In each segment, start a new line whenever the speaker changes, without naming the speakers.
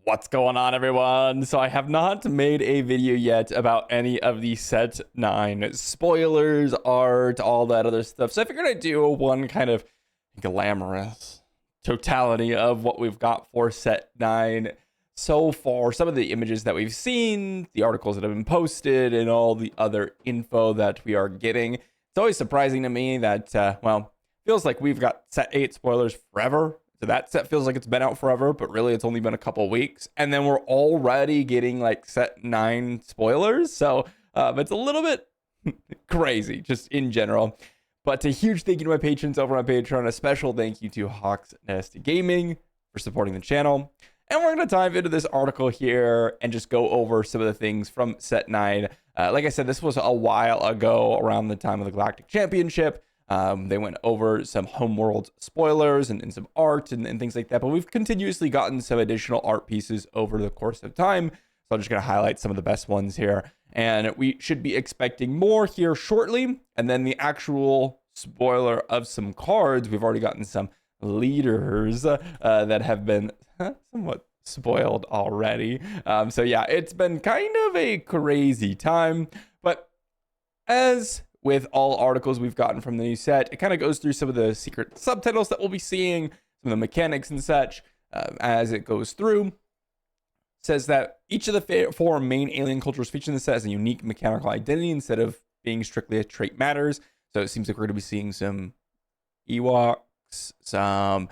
What's going on, everyone? So I have not made a video yet about any of the set 9 spoilers, art, all that other stuff. So I figured I'd do one kind of glamorous totality of what we've got for set 9 so far. Some of the images that we've seen, the articles that have been posted, and all the other info that we are getting. It's always surprising to me that, feels like we've got set 8 spoilers forever. So that set feels like it's been out forever, but really it's only been a couple weeks. And then we're already getting like set 9 spoilers. So it's a little bit crazy just in general. But a huge thank you to my patrons over on Patreon. A special thank you to Hawk's Nest Gaming for supporting the channel. And we're going to dive into this article here and just go over some of the things from set 9. Like I said, this was a while ago around the time of the Galactic Championship. They went over some homeworld spoilers and some art and things like that, but we've continuously gotten some additional art pieces over the course of time. So I'm just going to highlight some of the best ones here, and we should be expecting more here shortly. And then the actual spoiler of some cards, we've already gotten some leaders that have been somewhat spoiled already. So yeah, it's been kind of a crazy time, but as with all articles we've gotten from the new set, it kind of goes through some of the secret subtitles that we'll be seeing, some of the mechanics and such as it goes through. Says that each of the 4 main alien cultures featured in the set has a unique mechanical identity instead of being strictly a trait matters. So it seems like we're going to be seeing some Ewoks, some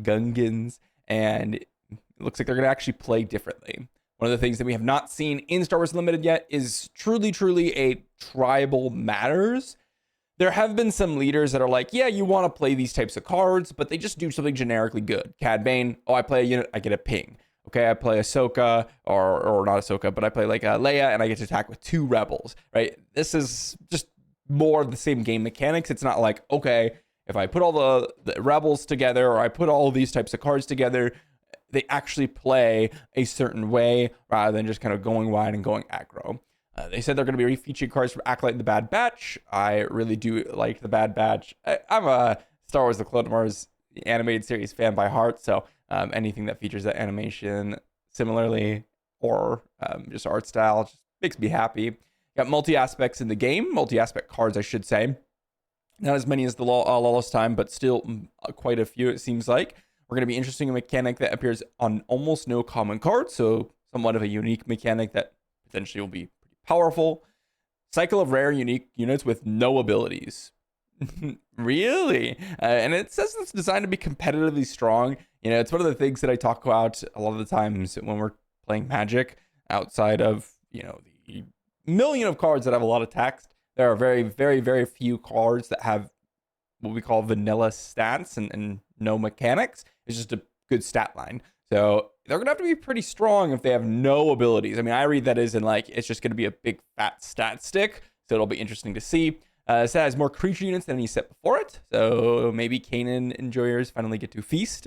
Gungans, and it looks like they're going to actually play differently. One of the things that we have not seen in Star Wars Unlimited yet is truly a tribal matters. There have been some leaders that are like, yeah, you want to play these types of cards, but they just do something generically good. Cad Bane, oh, I play a unit, I get a ping. Okay, I play Ahsoka, or not Ahsoka, but I play like Leia, and I get to attack with 2 rebels, right? This is just more of the same game mechanics. It's not like, okay, if I put all the rebels together, or I put all these types of cards together, they actually play a certain way rather than just kind of going wide and going aggro. They said they're going to be refeaturing cards from Acolyte and the Bad Batch. I really do like the Bad Batch. I'm a Star Wars The Clone Wars animated series fan by heart, so anything that features that animation similarly or just art style just makes me happy. Got multi-aspects in the game, multi-aspect cards, I should say. Not as many as the Lawless Time, but still quite a few, it seems like. We're going to be interesting a mechanic that appears on almost no common cards, so somewhat of a unique mechanic that potentially will be pretty powerful. Cycle of rare unique units with no abilities. Really? And it says it's designed to be competitively strong. You know, it's one of the things that I talk about a lot of the times when we're playing Magic outside of, you know, the million of cards that have a lot of text. There are very few cards that have what we call vanilla stats and no mechanics. It's just a good stat line. So they're gonna have to be pretty strong if they have no abilities. I mean, I read that as in like it's just gonna be a big fat stat stick. So it'll be interesting to see. It has more creature units than any set before it. So maybe Kanan enjoyers finally get to feast.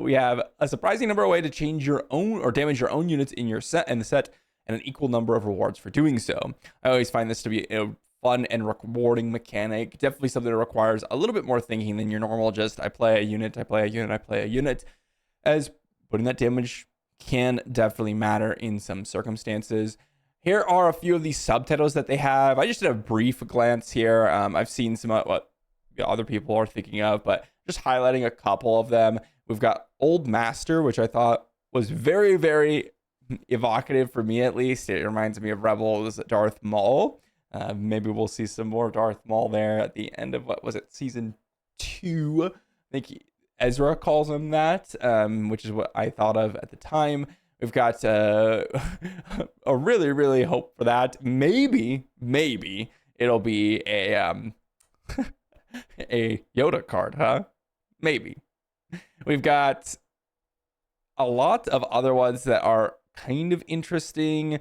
We have a surprising number of ways to change your own or damage your own units in your set and the set, and an equal number of rewards for doing so. I always find this to be a fun and rewarding mechanic. Definitely something that requires a little bit more thinking than your normal just I play a unit, I play a unit, I play a unit, as putting that damage can definitely matter in some circumstances. Here are a few of these subtitles that they have. I just did a brief glance here. I've seen some of what other people are thinking of, but just highlighting a couple of them. We've got Old Master, which I thought was very evocative for me, at least. It reminds me of Rebels Darth Maul. Maybe we'll see some more Darth Maul there at the end of, what was it, season 2? I think Ezra calls him that, which is what I thought of at the time. We've got a really hope for that. Maybe it'll be a a Yoda card, huh? Maybe. We've got a lot of other ones that are kind of interesting.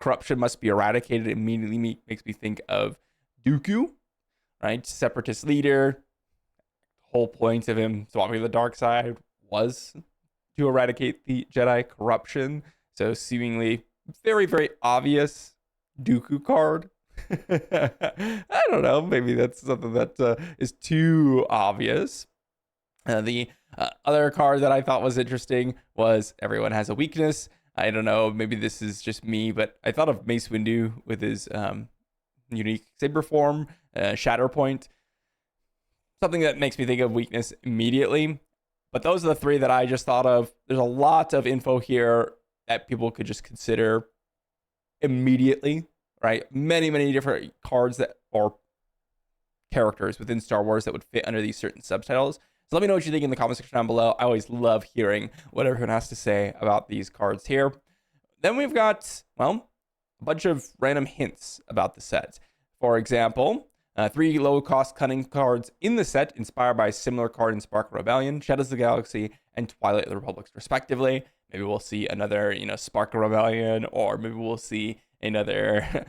Corruption must be eradicated. Immediately makes me think of Dooku, right? Separatist leader. Whole point of him swapping the dark side was to eradicate the Jedi corruption. So seemingly very obvious Dooku card. I don't know. Maybe that's something that is too obvious. The other card that I thought was interesting was everyone has a weakness. I don't know, maybe this is just me, but I thought of Mace Windu with his unique saber form, Shatterpoint, something that makes me think of weakness immediately. But those are the three that I just thought of. There's a lot of info here that people could just consider immediately, right? Many, many different cards that or characters within Star Wars that would fit under these certain subtitles. So let me know what you think in the comment section down below. I always love hearing what everyone has to say about these cards here. Then we've got, well, a bunch of random hints about the set. For example, 3 low-cost cunning cards in the set inspired by a similar card in Spark Rebellion, Shadows of the Galaxy, and Twilight of the Republic, respectively. Maybe we'll see another, Spark Rebellion, or maybe we'll see another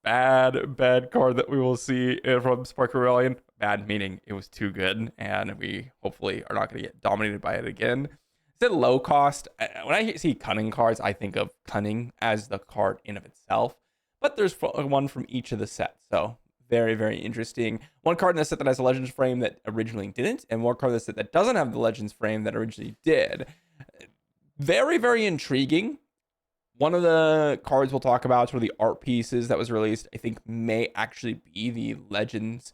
bad card that we will see from Spark Rebellion. Bad meaning it was too good, and we hopefully are not going to get dominated by it again. Instead of low cost, when I see cunning cards, I think of cunning as the card in of itself. But there's one from each of the sets, so very, very interesting. One card in the set that has a Legends frame that originally didn't, and one card in the set that doesn't have the Legends frame that originally did. Very, very intriguing. One of the cards we'll talk about, one of the art pieces that was released, I think may actually be the Legends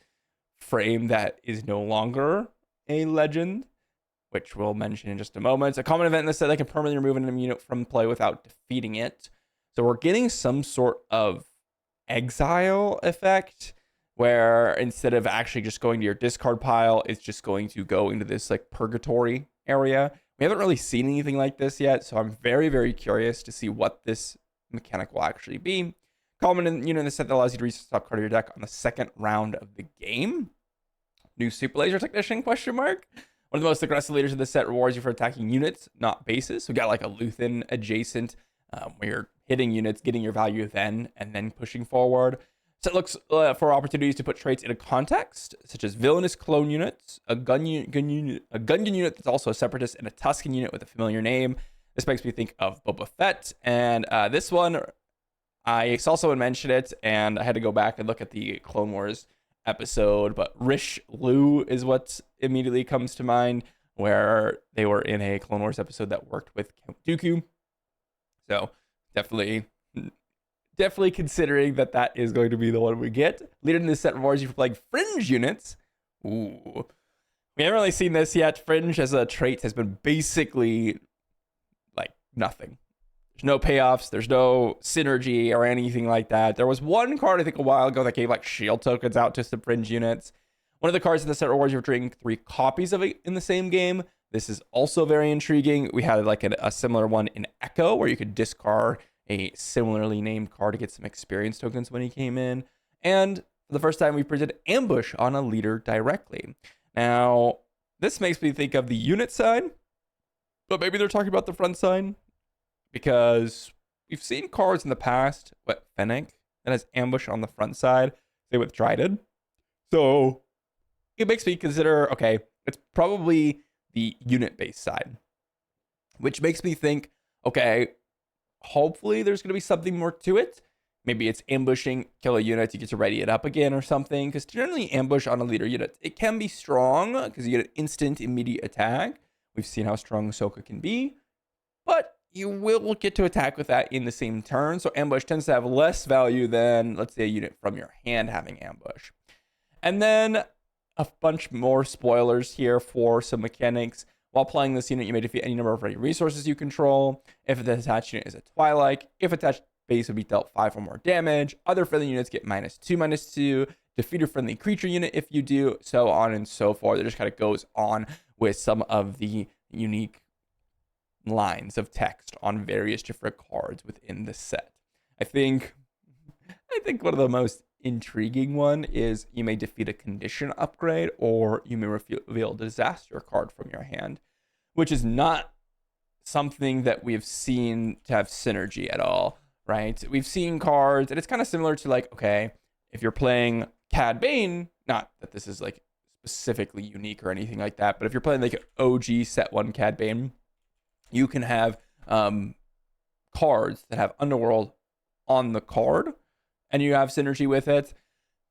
frame that is no longer a Legend, which we'll mention in just a moment. It's a common event in the set that can permanently remove an enemy unit from play without defeating it. So we're getting some sort of exile effect where instead of actually just going to your discard pile, it's just going to go into this like purgatory area. We haven't really seen anything like this yet, so I'm very, very curious to see what this mechanic will actually be. Common in the set that allows you to reach the top card of your deck on the second round of the game. New Super Laser Technician, question mark. One of the most aggressive leaders of the set rewards you for attacking units, not bases. So we got like a Luthen adjacent, where you're hitting units, getting your value then, and then pushing forward. Set looks for opportunities to put traits into context, such as villainous clone units, a Gungan unit that's also a Separatist, and a Tusken unit with a familiar name. This makes me think of Boba Fett. And this one, I saw someone mention it, and I had to go back and look at the Clone Wars episode, but Rish Lu is what immediately comes to mind, where they were in a Clone Wars episode that worked with Count Dooku. So definitely considering that is going to be the one we get. Leader in this set rewards you for playing Fringe units. Ooh. We haven't really seen this yet. Fringe as a trait has been basically like nothing. There's no payoffs. There's no synergy or anything like that. There was one card, I think, a while ago that gave like shield tokens out to some Fringe units. One of the cards in the set rewards you for drawing 3 copies of it in the same game. This is also very intriguing. We had like a similar one in Echo where you could discard a similarly named card to get some experience tokens when he came in. And for the first time, we printed Ambush on a leader directly. Now, this makes me think of the unit side, but maybe they're talking about the front side, because we've seen cards in the past, Fennec, that has Ambush on the front side, say with Dryden. So it makes me consider, okay, it's probably the unit-based side, which makes me think, okay, hopefully there's going to be something more to it. Maybe it's ambushing, kill a unit, you get to ready it up again or something. Because generally ambush on a leader unit, it can be strong because you get an instant immediate attack. We've seen how strong Ahsoka can be. But you will get to attack with that in the same turn. So ambush tends to have less value than, let's say, a unit from your hand having ambush. And then a bunch more spoilers here for some mechanics. While playing this unit, you may defeat any number of ready resources you control. If the attached unit is a Twilight, if attached base would be dealt 5 or more damage. Other friendly units get -2/-2. Defeat a friendly creature unit if you do, so on and so forth. It just kind of goes on with some of the unique lines of text on various different cards within the set. I think one of the most intriguing one is you may defeat a condition upgrade, or you may reveal a disaster card from your hand, which is not something that we've seen to have synergy at all, right? We've seen cards, and it's kind of similar to like, okay, if you're playing Cad Bane, not that this is like specifically unique or anything like that, but if you're playing like an OG set 1 Cad Bane, you can have cards that have Underworld on the card, and you have synergy with it.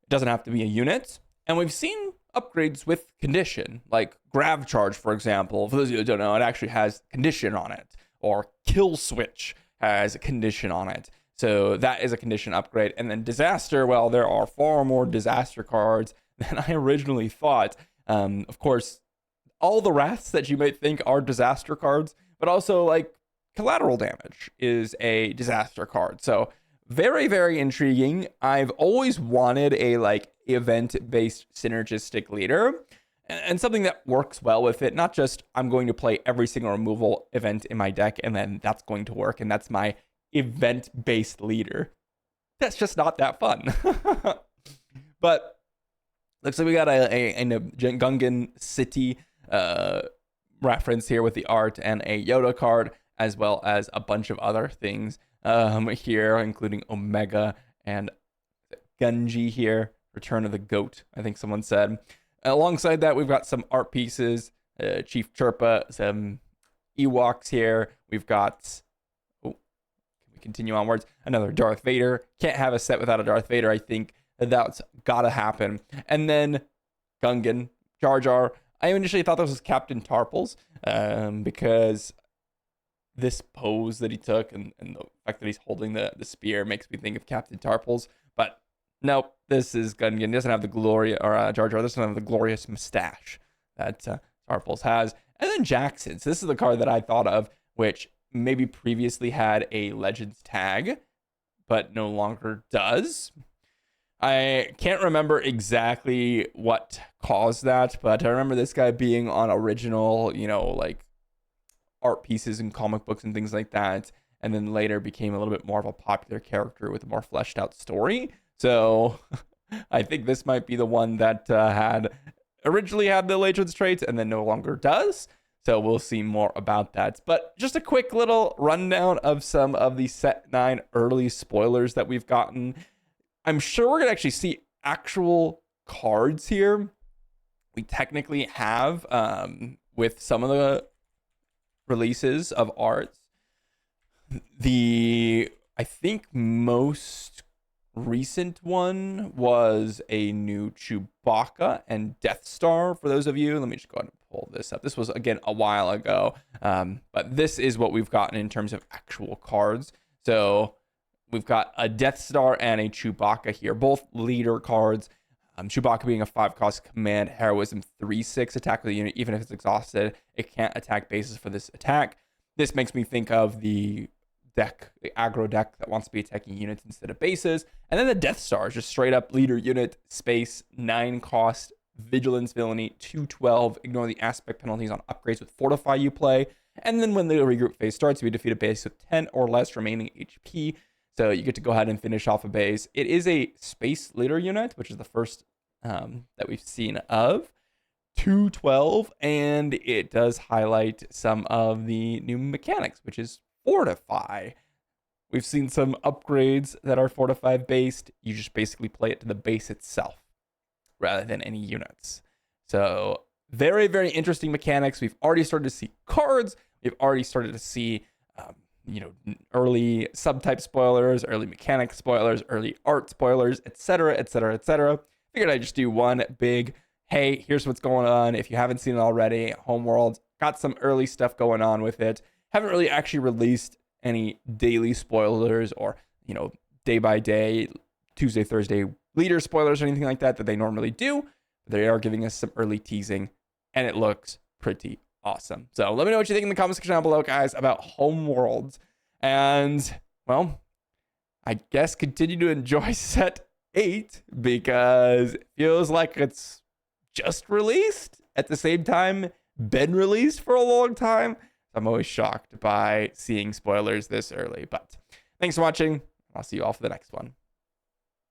It doesn't have to be a unit. And we've seen upgrades with condition, like Grav Charge, for example. For those of you who don't know, it actually has condition on it, or Kill Switch has a condition on it. So that is a condition upgrade. And then Disaster, well, there are far more Disaster cards than I originally thought. Of course, all the Wraths that you might think are Disaster cards, but also like Collateral Damage is a Disaster card. So very, very intriguing. I've always wanted a like event-based synergistic leader and something that works well with it. Not just I'm going to play every single removal event in my deck and then that's going to work and that's my event-based leader. That's just not that fun. But looks like we got a Gungan City reference here with the art and a Yoda card, as well as a bunch of other things here, including Omega and Gunji here, Return of the Goat, I think someone said. Alongside that, we've got some art pieces, Chief Chirpa, some Ewoks here. We've got, can we continue onwards? Another Darth Vader. Can't have a set without a Darth Vader. I think that's gotta happen. And then Gungan, Jar Jar. I initially thought this was Captain Tarpals because this pose that he took and the fact that he's holding the spear makes me think of Captain Tarpals. But nope, this is Gungan. He doesn't have the glory, or Jar Jar doesn't have the glorious mustache that Tarpals has. And then Jackson. So this is the card that I thought of, which maybe previously had a Legends tag, but no longer does. I can't remember exactly what caused that, but I remember this guy being on original, like art pieces and comic books and things like that, and then later became a little bit more of a popular character with a more fleshed out story. So I think this might be the one that had originally had the Legends traits and then no longer does. So we'll see more about that. But just a quick little rundown of some of the Set 9 early spoilers that we've gotten. I'm sure we're going to actually see actual cards here. We technically have with some of the releases of arts. I think most recent one was a new Chewbacca and Death Star. For those of you, let me just go ahead and pull this up. This was, again, a while ago. But this is what we've gotten in terms of actual cards. So we've got a Death Star and a Chewbacca here, both leader cards. Chewbacca being a 5-cost command, heroism 3/6 attack with the unit. Even if it's exhausted, it can't attack bases for this attack. This makes me think of the aggro deck that wants to be attacking units instead of bases. And then the Death Star is just straight up leader unit, space, 9-cost, vigilance villainy, 2/12. Ignore the aspect penalties on upgrades with Fortify you play. And then when the regroup phase starts, you defeat a base with 10 or less remaining HP. So you get to go ahead and finish off a base. It is a space leader unit, which is the first that we've seen of 2/12, and it does highlight some of the new mechanics, which is Fortify. We've seen some upgrades that are Fortify based. You just basically play it to the base itself rather than any units. So very, very interesting mechanics. We've already started to see cards. We've already started to see early subtype spoilers, early mechanic spoilers, early art spoilers, etc., etc., etc. Figured I'd just do one big, hey, here's what's going on. If you haven't seen it already, Homeworld got some early stuff going on with it. Haven't really actually released any daily spoilers or, day by day, Tuesday, Thursday leader spoilers or anything like that they normally do. They are giving us some early teasing, and it looks pretty awesome. So let me know what you think in the comment section down below, guys, about Homeworlds. And, well, I guess continue to enjoy Set 8 because it feels like it's just released at the same time been released for a long time. I'm always shocked by seeing spoilers this early. But thanks for watching. I'll see you all for the next one.